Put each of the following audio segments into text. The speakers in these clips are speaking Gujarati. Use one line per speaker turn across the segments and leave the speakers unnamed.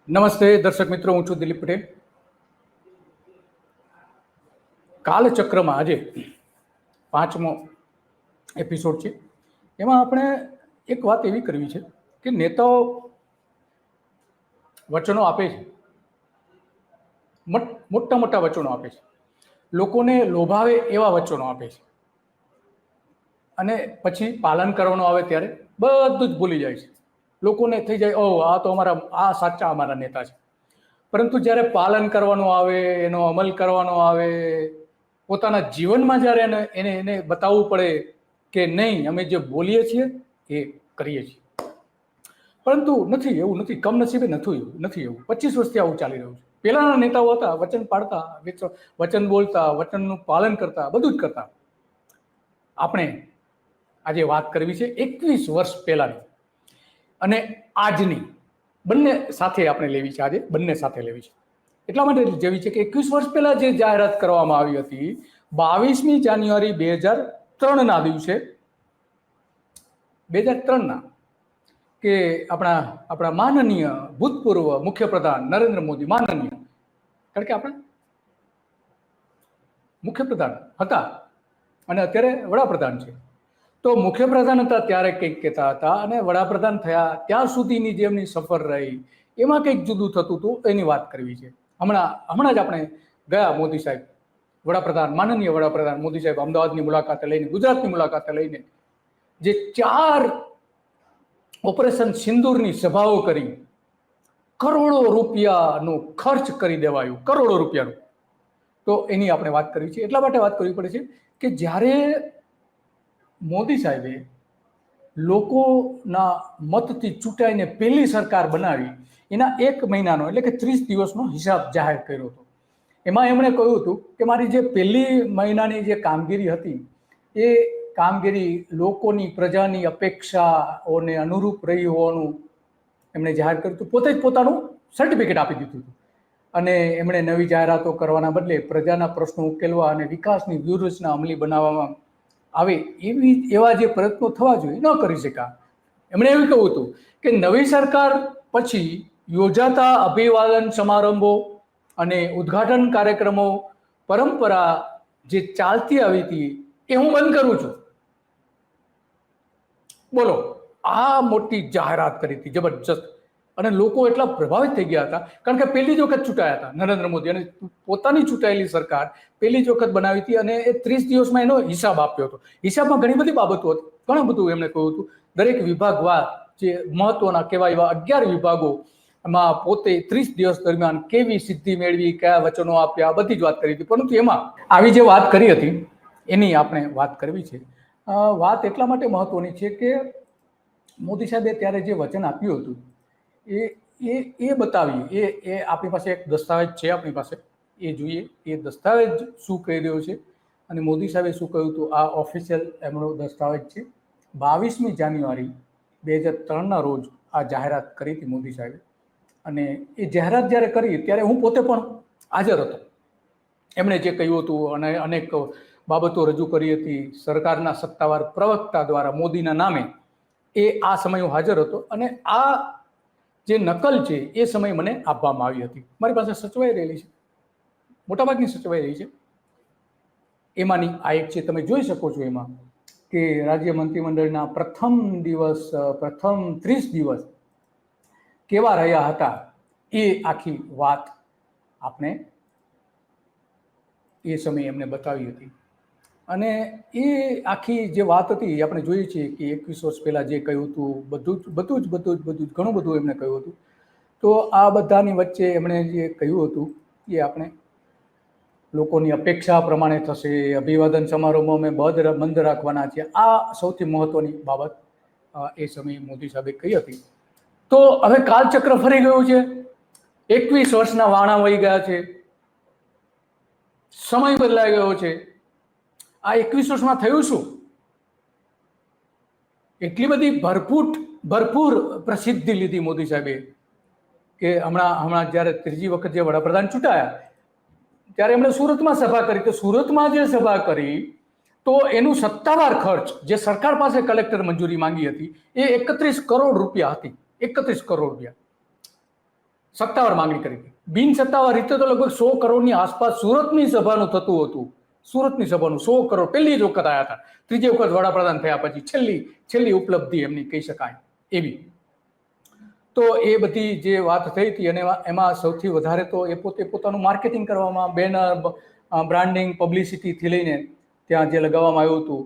નમસ્તે દર્શક મિત્રો, હું છું દિલીપ પટેલ. કાલચક્રમાં આજે 5મો એપિસોડ છે. એમાં આપણે એક વાત એવી કરવી છે કે નેતાઓ વચનો આપે છે, મોટા મોટા વચનો આપે છે, લોકોને લોભાવે એવા વચનો આપે છે, અને પછી પાલન કરવાનું આવે ત્યારે બધું જ ભૂલી જાય છે. લોકોને થઈ જાય, ઓહ, આ તો આ સાચા અમારા નેતા છે. પરંતુ જ્યારે પાલન કરવાનું આવે, એનો અમલ કરવાનો આવે, પોતાના જીવનમાં જ્યારે એને બતાવવું પડે કે નહીં, અમે જે બોલીએ છીએ એ કરીએ છીએ. પરંતુ એવું નથી, કમનસીબે નથી એવું. 25 વર્ષથી આવું ચાલી રહ્યું છે. પહેલાના નેતાઓ હતા, વચન પાડતા, વચન બોલતા, વચનનું પાલન કરતા, બધું જ કરતા. આપણે આજે વાત કરવી છે 21 વર્ષ પહેલાની અને આજની, બંને સાથે આપણે લેવી છે. આજે બંને સાથે લેવી છે એટલા માટે જેવી છે કે 21 વર્ષ પહેલા જે જાહેરાત કરવામાં આવી હતી 22મી જાન્યુઆરી 2003ના દિવસે, 2003ના, કે આપણા માનનીય ભૂતપૂર્વ મુખ્યપ્રધાન નરેન્દ્ર મોદી, માનનીય, કારણ કે આપણે મુખ્યપ્રધાન હતા અને અત્યારે વડાપ્રધાન છે. તો મુખ્યપ્રધાન હતા ત્યારે કંઈક કહેતા હતા અને વડાપ્રધાન થયા ત્યાં સુધીની જે એમની સફર રહી એમાં કંઈક જુદું થતું હતું. એની વાત કરવી છે. હમણાં જ આપણે ગયા મોદી સાહેબ, માનનીય વડાપ્રધાન મોદી સાહેબ અમદાવાદની મુલાકાતે લઈને, ગુજરાતની મુલાકાતે લઈને જે 4 ઓપરેશન સિંદૂરની સભાઓ કરી, કરોડો રૂપિયાનો ખર્ચ કરી દેવાયું, કરોડો રૂપિયાનું. તો એની આપણે વાત કરવી છે. એટલા માટે વાત કરવી પડે છે કે જ્યારે મોદી સાહેબે લોકોના મતથી ચૂંટાઈને પહેલી સરકાર બનાવી, એના 1 મહિનાનો એટલે કે 30 દિવસનો હિસાબ જાહેર કર્યો હતો. એમાં એમણે કહ્યું હતું કે મારી જે પહેલી મહિનાની જે કામગીરી હતી એ કામગીરી લોકોની, પ્રજાની અપેક્ષાઓને અનુરૂપ રહી હોવાનું એમણે જાહેર કર્યું હતું. પોતે જ પોતાનું સર્ટિફિકેટ આપી દીધું હતું. અને એમણે નવી જાહેરાતો કરવાના બદલે પ્રજાના પ્રશ્નો ઉકેલવા અને વિકાસની વ્યૂહરચના અમલી બનાવવામાં આવે એવા જે પ્રયત્નો થવા જોઈએ ન કરી શક્યા. એમણે એવું કહ્યું હતું કે નવી સરકાર પછી યોજાતા અભિવાદન સમારંભો અને ઉદ્ઘાટન કાર્યક્રમો પરંપરા જે ચાલતી આવી હતી એ હું બંધ કરું છું. બોલો, આ મોટી જાહેરાત કરી હતી, જબરજસ્ત. અને લોકો એટલા પ્રભાવિત થઈ ગયા હતા કારણ કે પહેલી જ વખત ચૂંટાયા હતા નરેન્દ્ર મોદી, અને પોતાની ચૂંટાયેલી સરકાર પહેલી જ વખત બનાવી હતી અને એ 30 દિવસમાં એનો હિસાબ આપ્યો હતો. હિસાબમાં ઘણી બધી બાબતો હતી, ઘણું બધું એમણે કહ્યું હતું. દરેક વિભાગવાર જે મહત્વના કહેવાય એવા 11 વિભાગો એમાં પોતે 30 દિવસ દરમિયાન કેવી સિદ્ધિ મેળવી, કયા વચનો આપ્યા, બધી જ વાત કરી હતી. પરંતુ એમાં આવી જે વાત કરી હતી એની આપણે વાત કરવી છે. વાત એટલા માટે મહત્વની છે કે મોદી સાહેબે ત્યારે જે વચન આપ્યું હતું એ બતાવીએ. એ આપણી પાસે એક દસ્તાવેજ છે, આપણી પાસે એ જોઈએ. એ દસ્તાવેજ શું કહી રહ્યો છે અને મોદી સાહેબે શું કહ્યું હતું, આ ઓફિશિયલ એમનો દસ્તાવેજ છે. 22મી જાન્યુઆરી 2003ના રોજ આ જાહેરાત કરી હતી મોદી સાહેબે. અને એ જાહેરાત જ્યારે કરી ત્યારે હું પોતે પણ હાજર હતો. એમણે જે કહ્યું હતું અને અનેક બાબતો રજૂ કરી હતી સરકારના સત્તાવાર પ્રવક્તા દ્વારા મોદીના નામે, એ આ સમયે હું હાજર હતો. અને આ જે નકલ છે એ સમયે મને આપવામાં આવી હતી. મારી પાસે સચવાઈ રહેલી છે, મોટાભાગની સચવાઈ રહી છે. એમાંની આ એક છે, તમે જોઈ શકો છો એમાં કે રાજ્ય મંત્રીમંડળના પ્રથમ 30 દિવસ કેવા રહ્યા હતા એ આખી વાત આપણે એ સમયે એમને બતાવી હતી. અને એ આખી જે વાત હતી આપણે જોઈએ છીએ કે 21 વર્ષ પહેલાં જે કહ્યું હતું બધું જ ઘણું બધું એમણે કહ્યું હતું. તો આ બધાની વચ્ચે એમણે જે કહ્યું હતું એ આપણે લોકોની અપેક્ષા પ્રમાણે થશે, અભિવાદન સમારોહમાં અમે બંધ રાખવાના છીએ, આ સૌથી મહત્વની બાબત એ સમયે મોદી સાહેબે કહી હતી. તો હવે કાલચક્ર ફરી ગયું છે. 21 વર્ષના વાણા વહી ગયા છે, સમય બદલાઈ ગયો છે. આ 21 વર્ષમાં થયું શું? એટલી બધી ભરપૂર પ્રસિદ્ધિ લીધી મોદી સાહેબે કે હમણાં જ્યારે ત્રીજી વખત જે વડાપ્રધાન ચૂંટાયા ત્યારે એમણે સુરતમાં સભા કરી. તો સુરતમાં જે સભા કરી તો એનું સત્તાવાર ખર્ચ જે સરકાર પાસે કલેક્ટર મંજૂરી માંગી હતી એ 31 કરોડ રૂપિયા હતી. 31 કરોડ રૂપિયા. સત્તાવાર માંગણી કરી હતી. બિન સત્તાવાર રીતે તો લગભગ 100 કરોડની આસપાસ સુરતની સભાનું થતું હતું. સુરતની સભાનું 100 કરોડ પહેલી જ વખત આવ્યા હતા. ત્રીજી વખત વડાપ્રધાન થયા પછી છેલ્લી ઉપલબ્ધિ એમની કહી શકાય એવી. તો એ બધી જે વાત થઈ હતી અને એમાં સૌથી વધારે તો એ પોતે પોતાનું માર્કેટિંગ કરવામાં, બેનર, બ્રાન્ડિંગ, પબ્લિસિટીથી લઈને ત્યાં જે લગાવવામાં આવ્યું હતું,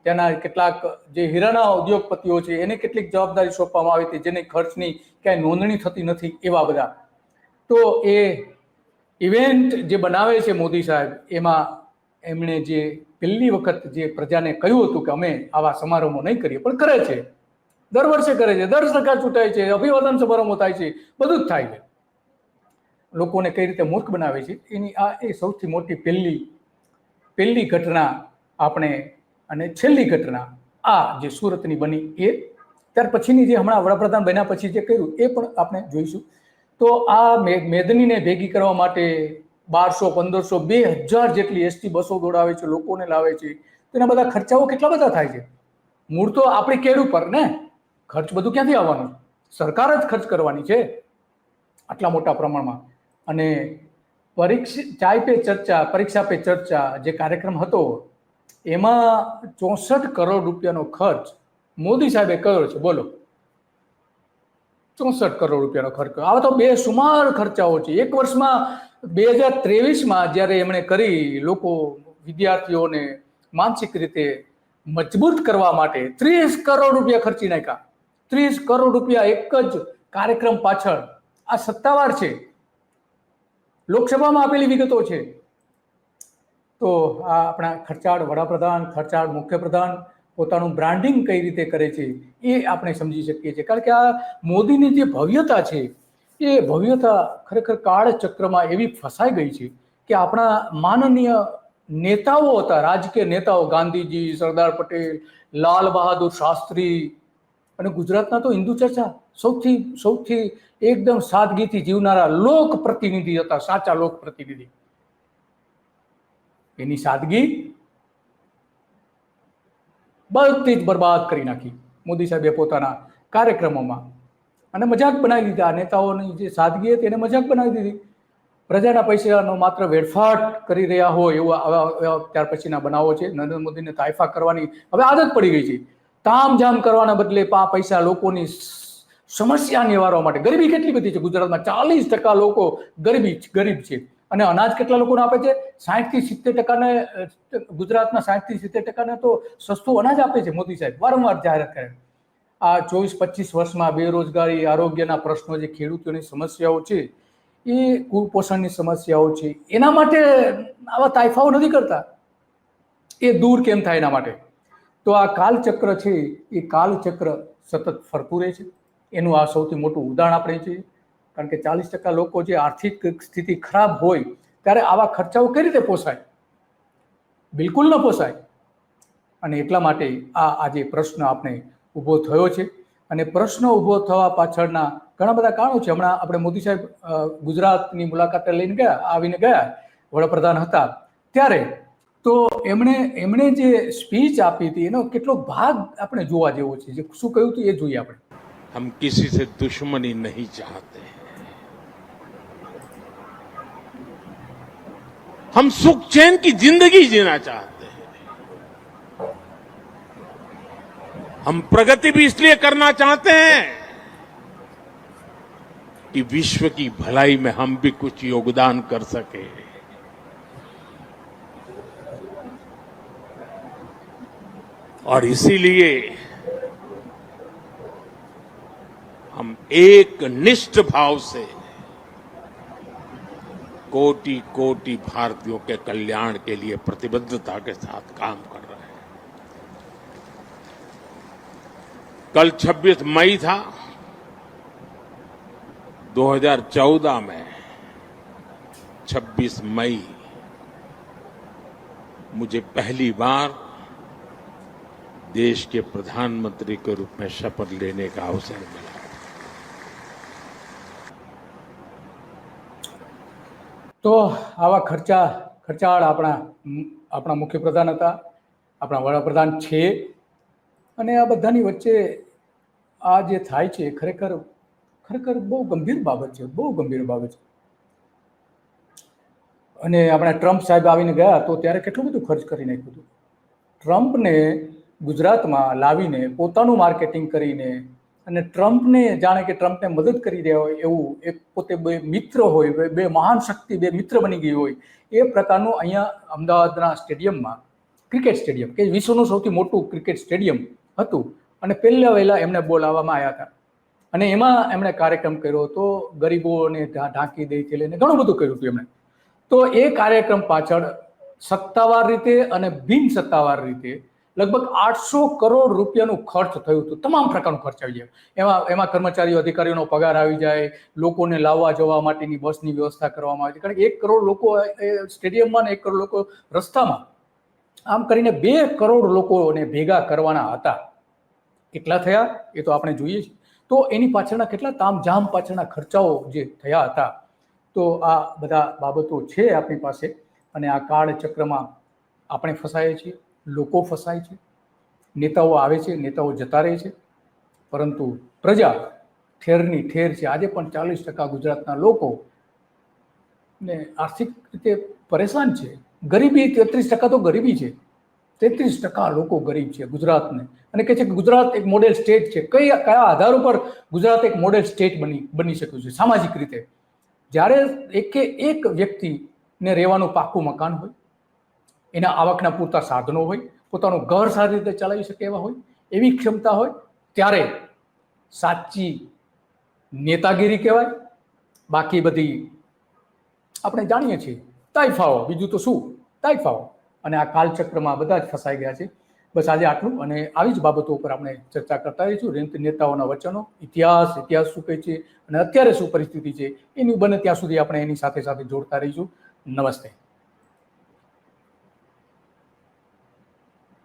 ત્યાંના કેટલાક જે હીરાના ઉદ્યોગપતિઓ છે એને કેટલીક જવાબદારી સોંપવામાં આવી હતી જેની ખર્ચની ક્યાંય નોંધણી થતી નથી, એવા બધા. તો એ ઇવેન્ટ જે બનાવે છે મોદી સાહેબ, એમાં એમણે જે પહેલી વખત જે પ્રજાને કહ્યું હતું કે અમે આવા સમારંભો નહીં કરીએ, પણ કરે છે. દર વર્ષે કરે છે, દર સરકાર ચૂંટાય છે, અભિવાદન સમારંભો થાય છે, બધું જ થાય છે. લોકોને કઈ રીતે મૂર્ખ બનાવે છે એની આ એ સૌથી મોટી પહેલી ઘટના આપણે, અને છેલ્લી ઘટના આ જે સુરતની બની એ. ત્યાર પછીની જે હમણાં વડાપ્રધાન બન્યા પછી જે કર્યું એ પણ આપણે જોઈશું. તો આ મેદનીને ભેગી કરવા માટે 1200, 1500, 2000 જેટલી એસટી બસો દોડાવે છે, લોકોને લાવે છે. તેના બધા ખર્ચાઓ કેટલા બધા થાય છે. મૂળ તો આપણી કેડ ઉપર ને ખર્ચ બધું ક્યાંથી આવવાનું? સરકાર જ ખર્ચ કરવાની છે આટલા મોટા પ્રમાણમાં. અને પરીક્ષા પે ચર્ચા જે કાર્યક્રમ હતો એમાં 64 કરોડ રૂપિયાનો ખર્ચ મોદી સાહેબે કર્યો છે. બોલો, 64 કરોડ રૂપિયાનો ખર્ચ. આવા તો બેસુમાર ખર્ચાઓ છે. એક વર્ષમાં 2023માં જ્યારે એમણે કરી લોકો વિદ્યાર્થીઓને માનસિક રીતે મજબૂત કરવા માટે 30 કરોડ રૂપિયા ખર્ચી નાખ્યા. 30 કરોડ રૂપિયા એક જ કાર્યક્રમ પાછળ. આ સત્તાવાર છે, લોકસભામાં આપેલી વિગતો છે. તો આ આપણા ખર્ચાળ વડાપ્રધાન, ખર્ચાળ મુખ્યપ્રધાન પોતાનું બ્રાન્ડિંગ કઈ રીતે કરે છે એ આપણે સમજી શકીએ છીએ. કારણ કે આ મોદીની જે ભવ્યતા છે એ ભવ્યતા ખરેખર કાળચક્રમાં એવી ફસાઈ ગઈ છે કે આપણા માનનીય નેતાઓ હતા, રાજકીય નેતાઓ, ગાંધીજી, સરદાર પટેલ, લાલ બહાદુર શાસ્ત્રી, અને ગુજરાતના તો હિન્દુ ચર્ચા સૌથી એકદમ સાદગીથી જીવનારા લોક પ્રતિનિધિ હતા, સાચા લોક પ્રતિનિધિ. એની સાદગી બધી જ બરબાદ કરી નાખી મોદી સાહેબે પોતાના કાર્યક્રમોમાં, અને મજાક બનાવી દીધી. આ નેતાઓની જે સાદગી હતી એને મજાક બનાવી દીધી. પ્રજાના પૈસાનો માત્ર વેડફાટ કરી રહ્યા હોય એવા ત્યાર પછીના બનાવો છે. નરેન્દ્ર મોદીને તાઇફા કરવાની હવે આદત પડી ગઈ છે. તામઝામ કરવાના બદલે પૈસા લોકોની સમસ્યા નિવારવા માટે. ગરીબી કેટલી બધી છે ગુજરાતમાં, 40% લોકો ગરીબ છે. અને અનાજ કેટલા લોકોને આપે છે? 60-70%. ગુજરાતના 60-70% તો સસ્તું અનાજ આપે છે મોદી સાહેબ, વારંવાર જાહેરાત કરે. આ 24-25 વર્ષમાં બેરોજગારી, આરોગ્યના પ્રશ્નો, જે ખેડૂતોની સમસ્યાઓ છે, એ કુપોષણની સમસ્યાઓ છે, એના માટે આવા તાઇફાઓ નથી કરતા. એ દૂર કેમ થાય એના માટે. તો આ કાલચક્ર છે એ કાલચક્ર સતત ફરતું રહે છે. એનું આ સૌથી મોટું ઉદાહરણ આપણે છીએ. કારણ કે 40% લોકો જે આર્થિક સ્થિતિ ખરાબ હોય ત્યારે આવા ખર્ચાઓ કઈ રીતે પોસાય? બિલકુલ ન પોસાય. અને એટલા માટે આજે પ્રશ્ન આપણે ઊભો થયો છે. અને પ્રશ્ન ઊભો થવા પાછળના ઘણા બધા કારણો છે. હમણાં આપણે મોદી સાહેબ ગુજરાતની મુલાકાતે આવીને ગયા, વડાપ્રધાન હતા ત્યારે, તો એમણે જે સ્પીચ આપી હતી એનો કેટલો ભાગ આપણે જોવા જેવો છે. જે શું કહ્યું હતું એ જોઈએ આપણે.
हम किसी से दुश्मनी नहीं चाहते, हम सुख चैन की जिंदगी जीना चाहते हैं. हम प्रगति भी इसलिए करना चाहते हैं कि विश्व की भलाई में हम भी कुछ योगदान कर सके. और इसीलिए हम एक निष्ठ भाव से कोटि कोटि भारतीयों के कल्याण के लिए प्रतिबद्धता के साथ काम कर रहे हैं. कल 26 मई था. 2014 में 26 मई मुझे पहली बार देश के प्रधानमंत्री के रूप में शपथ लेने का अवसर मिला.
તો આવા ખર્ચાળ આપણા મુખ્યપ્રધાન હતા, આપણા વડાપ્રધાન છે. અને આ બધાની વચ્ચે આ જે થાય છે ખરેખર ખરેખર બહુ ગંભીર બાબત છે, બહુ ગંભીર બાબત છે. અને આપણા ટ્રમ્પ સાહેબ આવીને ગયા તો ત્યારે કેટલું બધું ખર્ચ કરી નાખ્યું હતું. ટ્રમ્પને ગુજરાતમાં લાવીને પોતાનું માર્કેટિંગ કરીને અને ટ્રમ્પને જાણે કે ટ્રમ્પને મદદ કરી રહ્યા હોય એવું, એક પોતે બે મિત્ર હોય, બે મહાન શક્તિ બે મિત્ર બની ગઈ હોય એ પ્રકારનું અહીંયા અમદાવાદના સ્ટેડિયમમાં, ક્રિકેટ સ્ટેડિયમ કે વિશ્વનું સૌથી મોટું ક્રિકેટ સ્ટેડિયમ હતું, અને પહેલા વહેલા એમને બોલાવવામાં આવ્યા હતા અને એમાં એમણે કાર્યક્રમ કર્યો હતો, ગરીબોને ઢાંકી દઈ કે લઈને ઘણું બધું કર્યું હતું એમણે. તો એ કાર્યક્રમ પાછળ સત્તાવાર રીતે અને બિન સત્તાવાર રીતે લગભગ 800 કરોડ રૂપિયાનું ખર્ચ થયું હતું. તમામ પ્રકારનું ખર્ચ આવી જાય એમાં કર્મચારીઓ અધિકારીઓનો પગાર આવી જાય, લોકોને લાવવા જવા માટેની બસની વ્યવસ્થા કરવામાં આવી, કારણ કે 1 કરોડ લોકો સ્ટેડિયમમાં ને 1 કરોડ લોકો રસ્તામાં, આમ કરીને 2 કરોડ લોકોને ભેગા કરવાના હતા. કેટલા થયા એ તો આપણે જોઈએ છીએ. તો એની પાછળના કેટલા તામઝામ પાછળના ખર્ચાઓ જે થયા હતા. તો આ બધા બાબતો છે આપણી પાસે, અને આ કાળચક્રમાં આપણે ફસાઈએ છીએ, લોકો ફસાય છે, નેતાઓ આવે છે, નેતાઓ જતા રહે છે, પરંતુ પ્રજા ઠેરની ઠેર છે. આજે પણ 40% ગુજરાતના લોકો ને આર્થિક રીતે પરેશાન છે. ગરીબી 33% તો ગરીબી છે, 33% લોકો ગરીબ છે ગુજરાતને, અને કહે છે કે ગુજરાત એક મોડેલ સ્ટેટ છે. કયા આધાર ઉપર ગુજરાત એક મોડેલ સ્ટેટ બની શક્યું છે સામાજિક રીતે? જ્યારે એક વ્યક્તિને રહેવાનું પાકું મકાન હોય, એના આવકના પૂરતા સાધનો હોય, પોતાનું ઘર સારી રીતે ચલાવી શકે એવા હોય, એવી ક્ષમતા હોય, ત્યારે સાચી નેતાગીરી કહેવાય. બાકી બધી આપણે જાણીએ છીએ તાઇફાઓ, બીજું તો શું, તાઇફાઓ. અને આ કાલચક્રમાં બધા જ ફસાઈ ગયા છે. બસ આજે આટલું, અને આવી જ બાબતો ઉપર આપણે ચર્ચા કરતા રહીશું. નેતાઓના વચનો, ઇતિહાસ શું કહે છે અને અત્યારે શું પરિસ્થિતિ છે, એની બને ત્યાં સુધી આપણે એની સાથે જોડતા રહીશું. નમસ્તે.